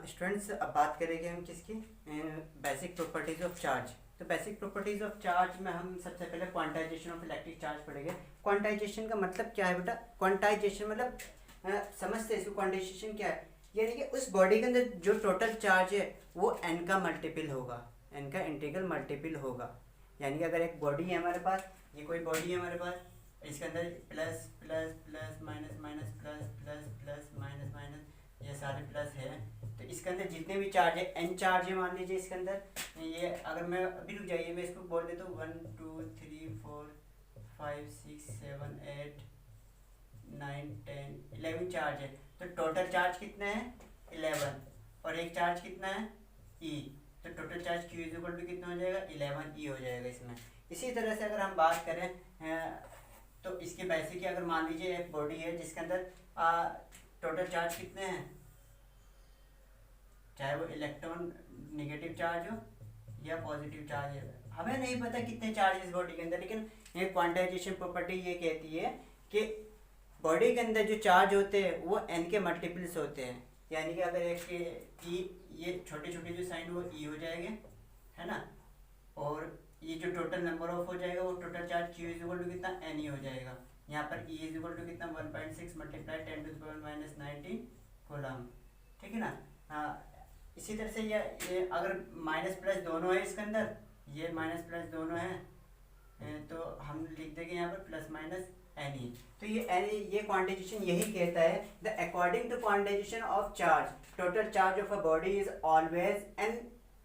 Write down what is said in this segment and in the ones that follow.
Students अब बात करेंगे हम किसकी बेसिक प्रॉपर्टीज ऑफ चार्ज। तो बेसिक प्रॉपर्टीज ऑफ चार्ज में हम सबसे पहले क्वांटाइजेशन ऑफ इलेक्ट्रिक चार्ज पढ़ेंगे। क्वांटाइजेशन का मतलब क्या है बेटा? क्वांटाइजेशन मतलब समझते हैं इसको। क्वांटाइजेशन क्या है? यानी कि उस बॉडी के अंदर जो टोटल चार्ज है वो n का मल्टीपल होगा, n का इंटीग्रल मल्टीपल होगा। यानी कि अगर एक बॉडी है हमारे पास, ये कोई बॉडी है हमारे पास, इसके अंदर plus plus plus minus minus plus plus plus minus minus ये सारे प्लस है। तो इसके अंदर जितने भी चार्ज है n चार्ज है मान लीजिए इसके अंदर। ये अगर मैं अभी रुक जाइए, मैं इसको बोल देता हूँ 1 2 3 4 5 6 7 8 9 10 11 चार्ज है। तो टोटल चार्ज कितना है? 11। और एक चार्ज कितना है? E। तो total charge Q is equal to कितना हो जाएगा? 11 E हो जाएगा इसमें। इसी तरह से अगर हम बात करें तो इसके वैसे कि अगर मान लीजिए एक बॉडी है जिसके अंदर टोटल चार्ज कितने हैं, चाहे वो इलेक्ट्रॉन नेगेटिव चार्ज हो या पॉजिटिव चार्ज है, हमें नहीं पता कितने चार्ज इस बॉडी के अंदर, लेकिन ये क्वांटाइजेशन प्रॉपर्टी ये कहती है कि बॉडी के अंदर जो चार्ज होते हैं वो n के मल्टीपल्स होते हैं। यानी कि अगर एक ई, ये छोटे छोटे जो साइन वो ई हो जाएंगे, है ना, और ये जो टोटल नंबर ऑफ हो जाएगा वो total charge Q is equal to कितना n ही हो जाएगा। यहाँ पर E इज इक्वल टू कितना 1.6 multiply 10 to the power minus 19 coulomb. ठीक है ना। हाँ, इसी तरह से ये अगर माइनस प्लस दोनों है इसके अंदर, ये माइनस प्लस दोनों है तो हम लिख देंगे यहाँ पर प्लस माइनस एन ई। तो ये क्वांटाइजेशन यही कहता है the according to quantization of charge total charge of a body is always an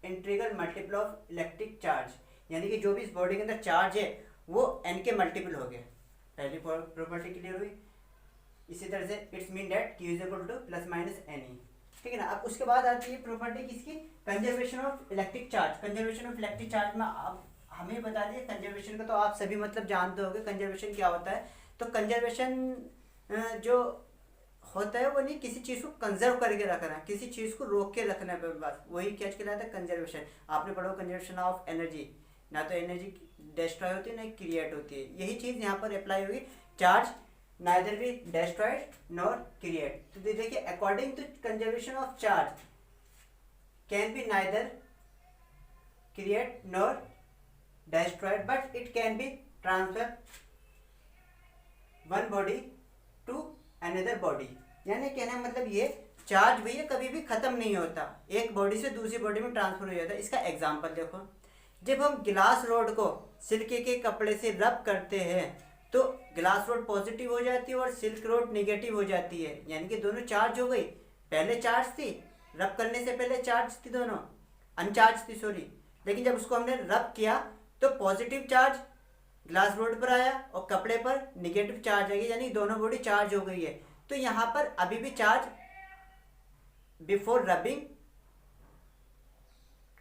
integral multiple of electric charge. यानी कि जो भी इस बॉडी के अंदर चार्ज है वो n के मल्टीपल हो गए। पहली प्रॉपर्टी क्लियर हुई। इसी तरह से it's mean that Q is equal to plus minus N E. ठीक है ना। अब उसके बाद आती है प्रॉपर्टी किसकी? Conservation of electric charge. Conservation of electric charge में आप हमें बता दिए कंजर्वेशन का तो आप सभी मतलब जानते होंगे कंजर्वेशन क्या होता है। तो कंजर्वेशन जो होता है वो नहीं किसी चीज़ को कंजर्व करके रखना, किसी चीज़ को रोक के रखना पे बस, वही क्या कहलाता है? कंजर्वेशन। आपने पढ़ा कंजर्वेशन ऑफ एनर्जी, ना तो एनर्जी डिस्ट्रॉय होती है ना क्रिएट होती है। यही चीज़ यहाँ पर अप्लाई होगी। Charge neither be destroyed nor create। तो देखिए according to conservation of charge can be neither create nor destroyed but it can be transferred one body to another body। यानी कहना मतलब ये चार्ज भैया कभी भी खत्म नहीं होता, एक बॉडी से दूसरी बॉडी में ट्रांसफर हो जाता है। इसका एग्जांपल देखो, जब हम ग्लास रोड को सिल्क के कपड़े से रब करते हैं तो ग्लास रोड पॉजिटिव हो जाती है और सिल्क रोड नेगेटिव हो जाती है। यानी कि दोनों चार्ज हो गई। पहले चार्ज थी, रब करने से पहले चार्ज थी, दोनों अनचार्ज थी सॉरी, लेकिन जब उसको हमने रब किया तो पॉजिटिव चार्ज ग्लास रोड पर आया और कपड़े पर नेगेटिव चार्ज आ गया, यानी दोनों बॉडी चार्ज हो गई है। तो यहाँ पर अभी भी charge before rubbing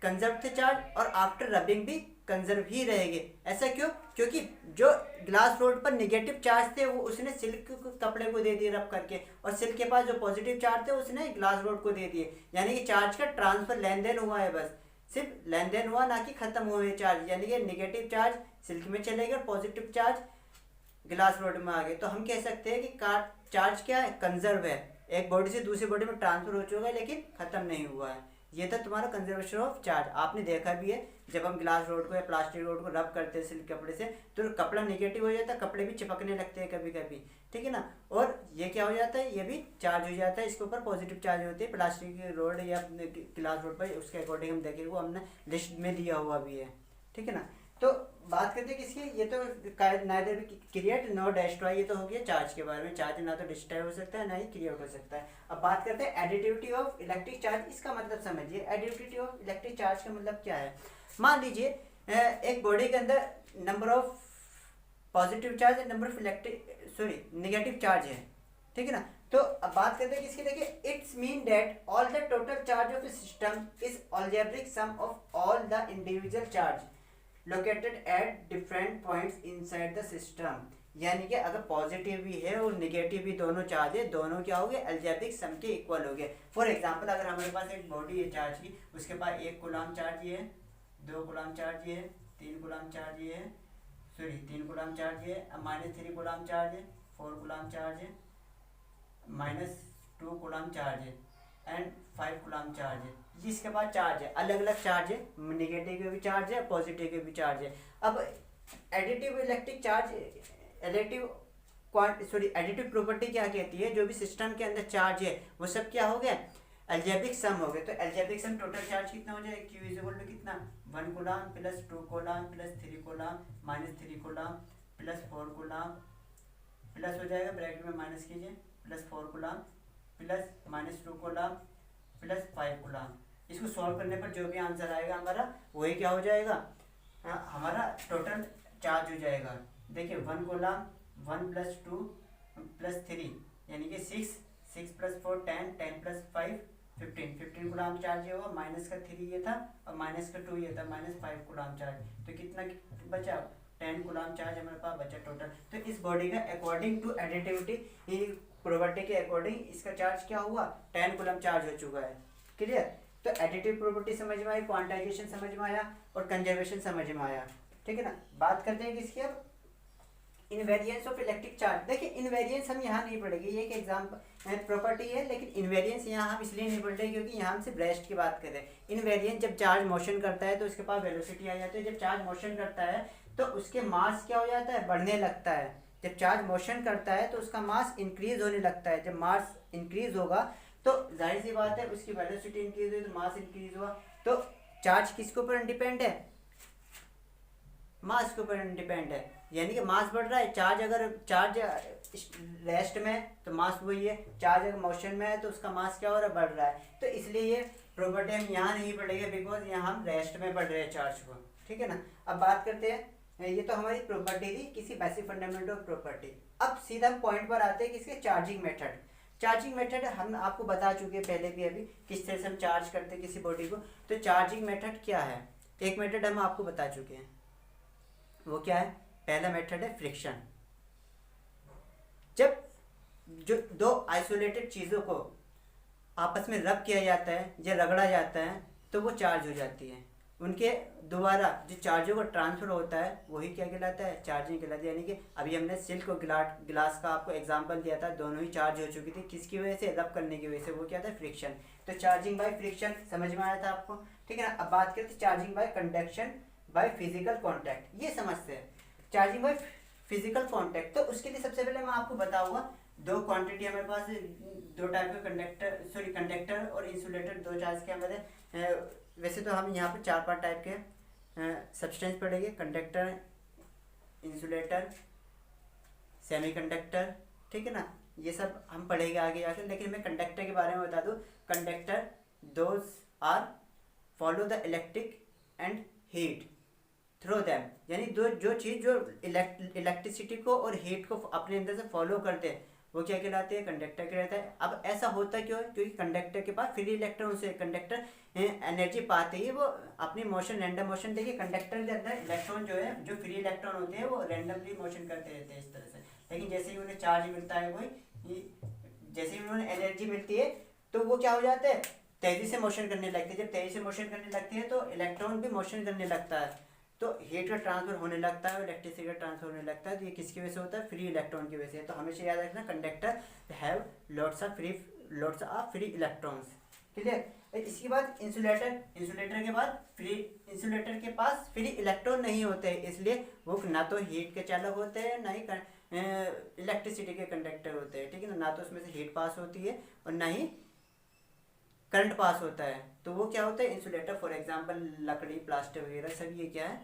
conserve the charge और आफ्टर रबिंग भी कंजर्व ही रहेंगे। ऐसा क्यों? क्योंकि जो ग्लास रोड पर नेगेटिव चार्ज थे वो उसने सिल्क कपड़े को दे दिए रब करके, और सिल्क के पास जो पॉजिटिव चार्ज थे उसने ग्लास रोड को दे दिए। यानी कि चार्ज का ट्रांसफर लेन देन हुआ है, बस सिर्फ लेन देन हुआ, ना कि खत्म हुए चार्ज। यानी कि नेगेटिव चार्ज सिल्क में चले गए और पॉजिटिव चार्ज ग्लास रोड में आ गए। तो हम कह सकते हैं कि चार्ज क्या है? कंजर्व है, एक बॉडी से दूसरी बॉडी में ट्रांसफर हो चुका है लेकिन खत्म नहीं हुआ है। ये था तुम्हारा कंजर्वेशन ऑफ चार्ज। आपने देखा भी है जब हम ग्लास रोड को या प्लास्टिक रोड को रब करते हैं सिल्क कपड़े से तो कपड़ा नेगेटिव हो जाता है, कपड़े भी चिपकने लगते हैं कभी कभी। ठीक है ना। और ये क्या हो जाता है? ये भी चार्ज हो जाता है, इसके ऊपर पॉजिटिव चार्ज होती है प्लास्टिक रोड या ग्लास रोड पर। उसके अकॉर्डिंग हम देखेंगे, वो हमने लिस्ट में दिया हुआ भी है। ठीक है ना। तो बात करते हैं किसकी? ये तो नाइदर भी क्रिएट नो डिस्ट्रॉय, ये तो हो गया चार्ज के बारे में। चार्ज ना तो डिस्ट्रॉय हो सकता है ना ही क्रिएट हो सकता है। अब बात करते हैं एडिटिविटी ऑफ इलेक्ट्रिक चार्ज। इसका मतलब समझिए, एडिटिविटी ऑफ इलेक्ट्रिक चार्ज का मतलब क्या है? मान लीजिए एक बॉडी के अंदर number of positive charge and number of negative charge है। ठीक है ना। तो अब बात करते हैं किसकी? देखिए it's mean that all the total charge of a system is algebraic sum of all the individual charge located at different points inside the system. यानी कि अगर पॉजिटिव भी है और नेगेटिव भी दोनों चार्ज है, दोनों क्या हो गए? अलजेब्रिक सम के इक्वल हो गए। फॉर एग्जांपल अगर हमारे पास एक बॉडी है चार्ज की, उसके पास 1 कूलम चार्ज ये है, 2 कूलम चार्ज ये है, 3 कूलम चार्ज ये है, 3 कूलम चार्ज ये है, -3 कूलम चार्ज है, 4 कूलम चार्ज है, -2 कूलम चार्ज है। एंड 5 कूलम चार्ज है। जिसके पास चार्ज है, अलग अलग चार्ज है, निगेटिव के भी चार्ज है, पॉजिटिव के भी चार्ज है। अब additive electric charge, additive property क्या कहती है, जो भी सिस्टम के अंदर चार्ज है वो सब क्या हो गया, एल्जेब्रिक सम हो गए। तो एल्जेब्रिक सम टोटल चार्ज कितना हो जाएगा, Q इज इक्वल टू कितना, 1 coulomb plus 2 coulomb plus 3 coulomb minus 3 coulomb plus 4 coulomb plus हो जाएगा, ब्रैकेट में माइनस कीजिए, plus 4 coulomb plus minus 2 coulomb plus 5 coulomb. इसको सॉल्व करने पर जो भी आंसर आएगा हमारा वही क्या हो जाएगा, हमारा टोटल चार्ज हो जाएगा। देखिए 1 कूलम 1 प्लस 2 प्लस 3 यानी कि 6, 6 प्लस 4 10, 10 प्लस 5 15 कूलम चार्ज ये हुआ, माइनस का 3 ये था और माइनस का 2 ये था, माइनस 5 कूलम चार्ज। तो कितना बचा, 10 कूलम चार्ज हमारे पास बचा टोटल। तो इस बॉडी का अकॉर्डिंग टू एडिटिविटी प्रॉपर्टी के अकॉर्डिंग इसका चार्ज क्या हुआ, 10 कूलम चार्ज हो चुका है। क्लियर। तो एडिटिव प्रॉपर्टी समझ में आई, क्वांटाइजेशन समझ में आया और कंजर्वेशन समझ में आया। ठीक है ना। बात करते हैं किसकी अब, इनवेरियंस ऑफ इलेक्ट्रिक चार्ज। देखिए इनवेरियंस हम यहाँ नहीं पढ़ेंगे, ये एक एग्जाम्पल प्रॉपर्टी है, लेकिन इनवेरियंस यहाँ हम इसलिए नहीं पढ़ रहे क्योंकि यहाँ हम सिर्फ रेस्ट की बात कर रहे हैं। इनवेरियंस जब चार्ज मोशन करता है तो उसके पास वेलोसिटी आ जाती है। जब चार्ज मोशन करता है तो उसके मास क्या हो जाता है, बढ़ने लगता है। जब चार्ज मोशन करता है तो उसका मास इंक्रीज होने लगता है। जब मास इंक्रीज होगा तो जाहिर सी बात है उसकी वेलोसिटी इंक्रीज हुई तो मास इंक्रीज हुआ। तो चार्ज किसके ऊपर डिपेंड है, मास के ऊपर डिपेंड है। यानी कि मास बढ़ रहा है, चार्ज रेस्ट में है तो मास वही है, चार्ज अगर मोशन में है तो उसका मास क्या हो रहा है, बढ़ रहा है। तो इसलिए ये प्रॉपर्टी हम यहाँ नहीं पढ़ेंगे बिकॉज यहाँ हम रेस्ट में पढ़ रहे हैं चार्ज को। ठीक है ना। अब बात करते हैं, ये तो हमारी प्रॉपर्टी थी किसी बेसिक फंडामेंटल ऑफ प्रॉपर्टी। अब सीधा हम पॉइंट पर आते हैं किसके, चार्जिंग मेथड। चार्जिंग मेथड हम आपको बता चुके हैं पहले भी, अभी किस तरह से हम चार्ज करते हैं किसी बॉडी को। तो चार्जिंग मेथड क्या है, एक मेथड हम आपको बता चुके हैं, वो क्या है, पहला मेथड है फ्रिक्शन। जब जो दो आइसोलेटेड चीज़ों को आपस में रब किया जाता है या रगड़ा जाता है तो वो चार्ज हो जाती है। उनके दोबारा जो चार्जों का ट्रांसफर होता है वही क्या कहलाता है, चार्जिंग कहलाता है। यानी कि अभी हमने सिल्क और ग्लास का आपको एग्जांपल दिया था, दोनों ही चार्ज हो चुकी थी, किसकी वजह से, रब करने की वजह से, वो क्या था, फ्रिक्शन। तो चार्जिंग बाय फ्रिक्शन समझ में आया था आपको। ठीक है ना। अब बात करते हैं charging by conduction by physical contact. ये समझते हैं चार्जिंग बाय फिजिकल कॉन्टैक्ट। तो उसके लिए सबसे पहले मैं आपको बताऊंगा दो क्वांटिटी हमारे पास, दो टाइप के कंडक्टर और इंसुलेटर, दो चार्ज के हमारे। वैसे तो हम यहाँ पर 4-5 टाइप के सब्सटेंस पढ़ेंगे, कंडक्टर, इंसुलेटर, सेमीकंडक्टर। ठीक है ना। ये सब हम पढ़ेंगे आगे जाकर, लेकिन मैं कंडक्टर के बारे में बता दूँ। Conductor those are follow the electric and heat through them. यानी जो चीज़ जो इलेक्ट्रिसिटी को और हीट को अपने अंदर से फॉलो करते हैं वो क्या कहलाते हैं, कंडक्टर कहलाता है। अब ऐसा होता क्यों है, क्योंकि कंडक्टर के पास फ्री इलेक्ट्रॉन से कंडक्टर एनर्जी पाते ही वो अपनी मोशन, रैंडम मोशन। देखिए कंडक्टर के अंदर इलेक्ट्रॉन जो है, जो फ्री इलेक्ट्रॉन होते हैं वो रैंडमली मोशन करते रहते हैं इस तरह से। लेकिन जैसे ही उन्हें चार्ज मिलता है, कोई जैसे ही उन्हें एनर्जी मिलती है तो वो क्या हो जाता है, तेज़ी से मोशन करने लगते हैं। जब तेज़ी से मोशन करने लगती है तो इलेक्ट्रॉन भी मोशन करने लगता है, तो हीट का ट्रांसफर होने लगता है, इलेक्ट्रिसिटी का ट्रांसफर होने लगता है। तो ये किसकी वजह से होता है, फ्री इलेक्ट्रॉन की वजह से। तो हमेशा याद रखना conductor have lots of free electrons. Clear. इसके बाद इंसुलेटर के बाद इंसुलेटर के पास फ्री इलेक्ट्रॉन नहीं होते हैं, इसलिए वो ना तो हीट के चालक होते हैं ना ही इलेक्ट्रिसिटी के कंडक्टर होते हैं। ठीक है ना तो उसमें से हीट पास होती है और ना ही करंट पास होता है। तो वो क्या होता है, इंसुलेटर। फॉर एग्जांपल लकड़ी, प्लास्टिक वगैरह सब ये क्या है,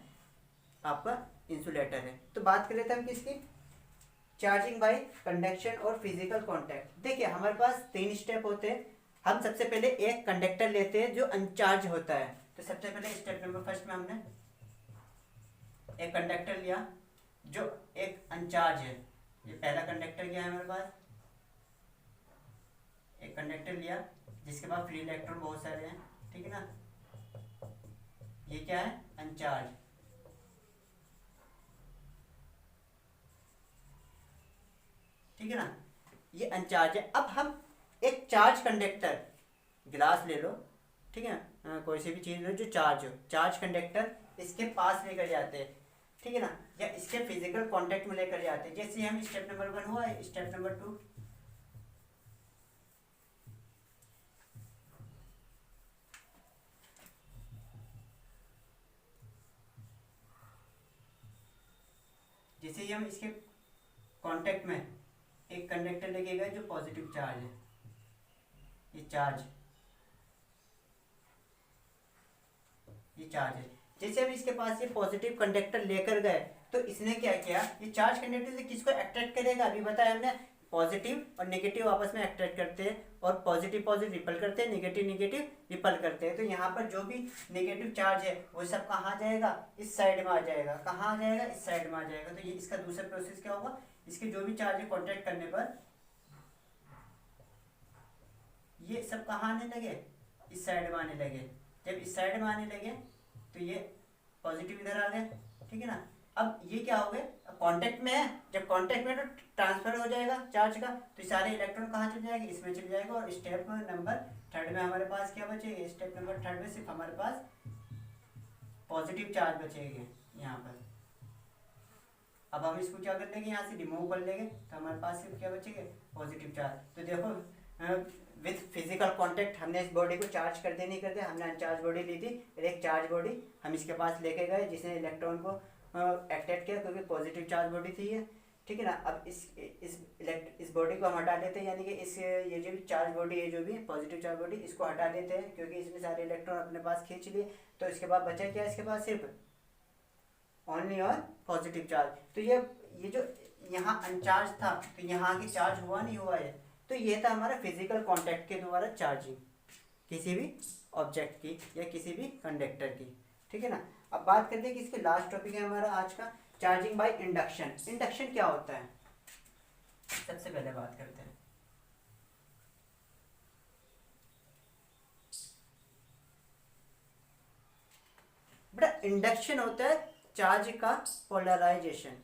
आपका इंसुलेटर है। तो बात कर लेते हैं हम किसकी, चार्जिंग बाय कंडक्शन और फिजिकल कांटेक्ट। देखिए हमारे पास 3 स्टेप होते हैं। हम सबसे पहले एक कंडक्टर लेते हैं जो अनचार्ज होता है। तो सबसे पहले स्टेप नंबर फर्स्ट में हमने एक कंडक्टर लिया जो एक अनचार्ज है। ये पहला कंडक्टर क्या है हमारे पास, एक कंडक्टर लिया जिसके पास फ्री इलेक्ट्रॉन बहुत सारे हैं। ठीक है ना। ये क्या है, अनचार्ज। ठीक है ना, ये अनचार्ज है। अब हम एक चार्ज कंडक्टर, गिलास ले लो, ठीक है, कोई सी भी चीज़ लो जो चार्ज हो, चार्ज कंडक्टर इसके पास लेकर जाते हैं। ठीक है ना, या इसके फिजिकल कांटेक्ट में लेकर जाते हैं। जैसे हम स्टेप नंबर 1 हुआ, स्टेप नंबर 2 जैसे ही हम इसके कांटेक्ट में एक कंडक्टर लेके गए जो पॉजिटिव चार्ज है, ये चार्ज है, जैसे हम इसके पास ये पॉजिटिव कंडक्टर लेकर गए तो इसने क्या किया, ये चार्ज कंडक्टर से किसको अट्रैक्ट करेगा, अभी बताया हमने पॉजिटिव और नेगेटिव आपस में अट्रैक्ट करते हैं और पॉजिटिव पॉजिटिव रिपल करते हैं, नेगेटिव नेगेटिव रिपल करते हैं। तो यहाँ पर जो भी नेगेटिव चार्ज है वो सब कहाँ जाएगा, इस साइड में आ जाएगा। कहाँ आ जाएगा, इस साइड में आ जाएगा। तो ये इसका दूसरा प्रोसेस क्या होगा, इसके जो भी चार्ज है कॉन्टैक्ट करने पर ये सब कहाँ आने लगे, इस साइड में आने लगे। जब इस साइड में आने लगे तो ये पॉजिटिव इधर आ गए, ठीक है ना। अब ये क्या हो गए, कांटेक्ट में है, जब कांटेक्ट में तो ट्रांसफर हो जाएगा चार्ज का, तो सारे इलेक्ट्रॉन कहाँ चले जाएंगे, इसमें चले जाएगा। और स्टेप नंबर थर्ड में हमारे पास क्या बचेगा, स्टेप नंबर थर्ड में सिर्फ हमारे पास पॉजिटिव चार्ज बचेंगे यहाँ पर। अब हम इसको क्या कर लेंगे, यहाँ से रिमूव कर लेंगे तो हमारे पास सिर्फ क्या बचेंगे, पॉजिटिव चार्ज। तो देखो विथ फिजिकल कांटेक्ट हमने इस बॉडी को चार्ज कर दे नहीं कर दे, हमने अनचार्ज बॉडी ली थी, एक चार्ज बॉडी हम इसके पास लेके गए जिसने इलेक्ट्रॉन को अट्रैक्ट किया क्योंकि पॉजिटिव चार्ज बॉडी थी ये, ठीक है ना। अब इस बॉडी को हम हटा लेते हैं, यानी कि इस ये जो भी चार्ज बॉडी है, जो भी पॉजिटिव चार्ज बॉडी, इसको हटा लेते हैं क्योंकि इसमें सारे इलेक्ट्रॉन अपने पास खींच लिए। तो इसके बाद बचा क्या, इसके पास सिर्फ ओनली और पॉजिटिव चार्ज। तो ये जो यहाँ अनचार्ज था तो यहाँ की चार्ज हुआ नहीं हुआ है। तो ये था हमारा फिजिकल कांटेक्ट के द्वारा चार्जिंग किसी भी ऑब्जेक्ट की या किसी भी कंडक्टर की, ठीक है ना। अब बात करते हैं कि इसके लास्ट टॉपिक है हमारा आज का, चार्जिंग बाय इंडक्शन। इंडक्शन क्या होता है, सबसे पहले बात करते हैं। बेटा इंडक्शन होता है चार्ज का पोलराइजेशन,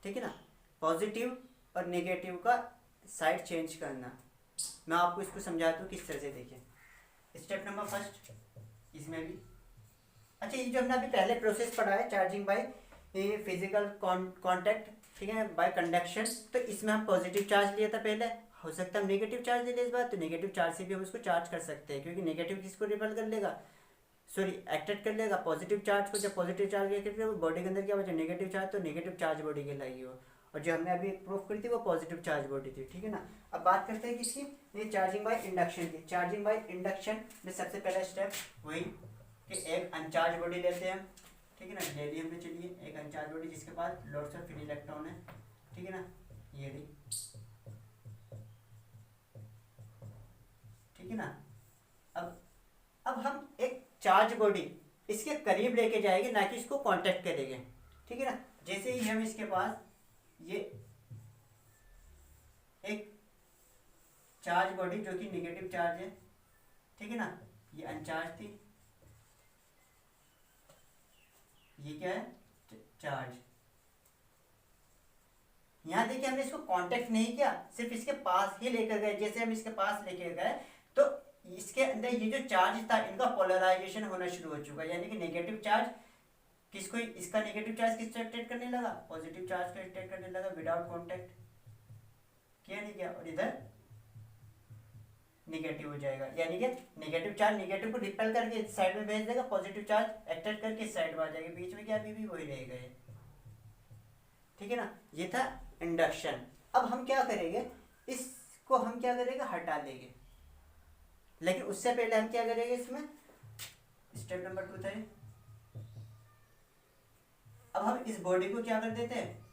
ठीक है ना, पॉजिटिव और नेगेटिव का साइड चेंज करना। मैं आपको इसको समझाता हूँ किस तरह से। देखिए स्टेप नंबर फर्स्ट इसमें भी, अच्छा ये जो हमने अभी पहले प्रोसेस पढ़ा है चार्जिंग बाय फिजिकल कांटेक्ट, ठीक है, बाय कंडक्शन, तो इसमें हम पॉजिटिव चार्ज लिया था पहले, हो सकता है हम नेगेटिव चार्ज ले लें इस बार, तो नेगेटिव चार्ज से भी हम उसको चार्ज कर सकते हैं क्योंकि नेगेटिव किसको रिपल कर लेगा, सॉरी अट्रैक्ट कर लेगा पॉजिटिव चार्ज को। जब पॉजिटिव चार्ज बॉडी के अंदर क्या बचा, नेगेटिव चार्ज, तो नेगेटिव चार्ज बॉडी कहलाएगी वो। और जो हमने अभी प्रूफ करी थी वो पॉजिटिव चार्ज बॉडी थी, ठीक है ना। अब बात करते हैं किसकी, ये चार्जिंग बाय इंडक्शन की। चार्जिंग बाय इंडक्शन में सबसे पहला स्टेप वही कि एक अनचार्ज बॉडी लेते हैं हम, ठीक है ना, ले ली हमने, चलिए एक अनचार्ज बॉडी जिसके पास लॉट्स ऑफ फ्री इलेक्ट्रॉन है, ठीक है ना, ये रही, ठीक है ना। अब हम एक चार्ज बॉडी इसके करीब लेके जाएंगे, ना कि इसको कांटेक्ट करेंगे, ठीक है ना। जैसे ही हम इसके पास ये एक चार्ज बॉडी जो कि नेगेटिव चार्ज है, ठीक है ना, ये अनचार्ज थी, ये क्या है, चार्ज। यहां देखिए हमने इसको कांटेक्ट नहीं किया, सिर्फ इसके पास ही लेकर गए। जैसे हम इसके पास लेकर गए तो इसके अंदर ये जो चार्ज था इनका पोलराइजेशन होना शुरू हो चुका है, यानी कि नेगेटिव चार्ज किसको, इसका नेगेटिव चार्ज किसको अट्रैक्ट करने लगा, पॉजिटिव चार्ज को अट्रैक्ट करने लगा विदाउट कांटेक्ट, किया नहीं किया, और इधर नेगेटिव हो जाएगा, यानी कि नेगेटिव चार्ज नेगेटिव को रिपेल करके इस साइड में भेज देगा, पॉजिटिव चार्ज अट्रैक्ट करके इस साइड में आ जाएगा, बीच में क्या अभी भी वही रहेगा ये, ठीक है ना। ये था इंडक्शन। अब हम क्या करेंगे, इसको हम क्या करेंगे, हटा देंगे, लेकिन उससे पहले हम क्या करेंगे, इसमें स्टेप नंबर 2 था। अब हम इस बॉडी को क्या कर देते हैं,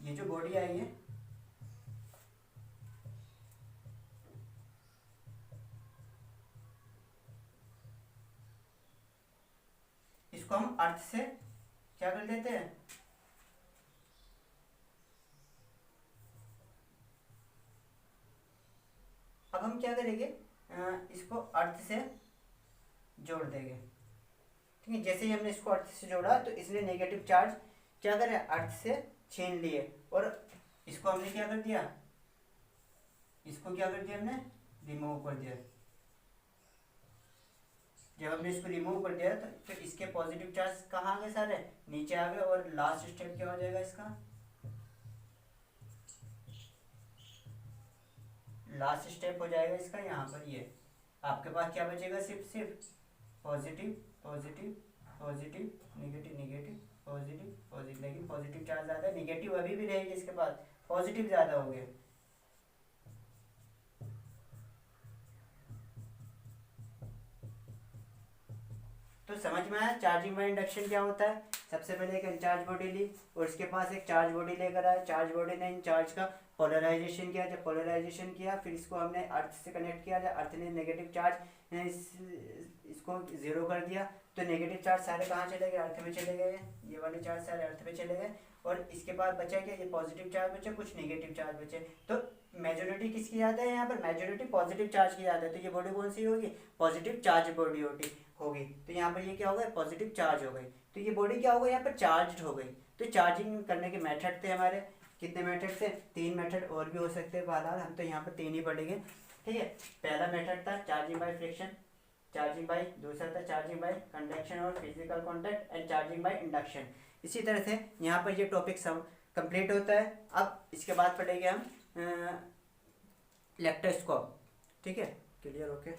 ये जो बॉडी आई है इसको हम अर्थ से क्या कर देते हैं, अब हम क्या करेंगे, इसको अर्थ से जोड़ देंगे, ठीक है। जैसे ही हमने इसको अर्थ से जोड़ा तो इसने नेगेटिव चार्ज क्या करे, अर्थ से छीन लिए, और इसको हमने क्या कर दिया, इसको क्या कर दिया, हमने रिमूव कर दिया। जब हमने इसको रिमूव कर दिया तो इसके पॉजिटिव चार्ज कहाँ आ गए, सारे नीचे आ गए, और लास्ट स्टेप क्या हो जाएगा इसका, लास्ट स्टेप हो जाएगा इसका यहाँ पर, ये आपके पास क्या बचेगा, सिर्फ positive positive positive negative negative positive positive, लेकिन पॉजिटिव चार्ज ज़्यादा है, निगेटिव अभी भी रहेगी इसके पास, पॉजिटिव ज़्यादा हो गया। तो समझ में आया चार्जिंग बाय इंडक्शन क्या होता है। सबसे पहले एक अनचार्ज बॉडी ली और उसके पास एक चार्ज बॉडी लेकर आया, चार्ज बॉडी ने इन चार्ज का पोलराइजेशन किया, जब पोलराइजेशन किया फिर इसको हमने अर्थ से कनेक्ट किया, जब अर्थ ने नेगेटिव चार्ज इसको जीरो कर दिया तो नेगेटिव चार्ज सारे कहाँ चले गए, अर्थ में चले गए, ये वाले चार्ज सारे अर्थ में चले गए और इसके बाद बचा क्या, ये पॉजिटिव चार्ज बचे, कुछ नेगेटिव चार्ज बचे। तो मेजोरिटी किसकी ज़्यादा है यहाँ पर, मेजोरिटी पॉजिटिव चार्ज की ज़्यादा है, तो ये बॉडी कौन सी होगी, पॉजिटिव चार्ज बॉडी होगी। तो यहाँ पर ये क्या हो गया, पॉजिटिव चार्ज हो गई, तो ये बॉडी क्या हो गई, यहाँ पर चार्ज हो गई। तो चार्जिंग करने के मेथड थे हमारे, कितने मेथड थे, 3 मेथड और भी हो सकते हैं, बहरहाल हम तो यहाँ पर 3 ही पढ़ेंगे, ठीक है। पहला मेथड था charging by friction, charging by, दूसरा था चार्जिंग बाय कंडक्शन और physical contact and charging by induction. इसी तरह से यहाँ पर ये टॉपिक सब कंप्लीट होता है। अब इसके बाद पढ़ेंगे हम इलेक्ट्रोस्कोप, ठीक है, क्लियर, ओके।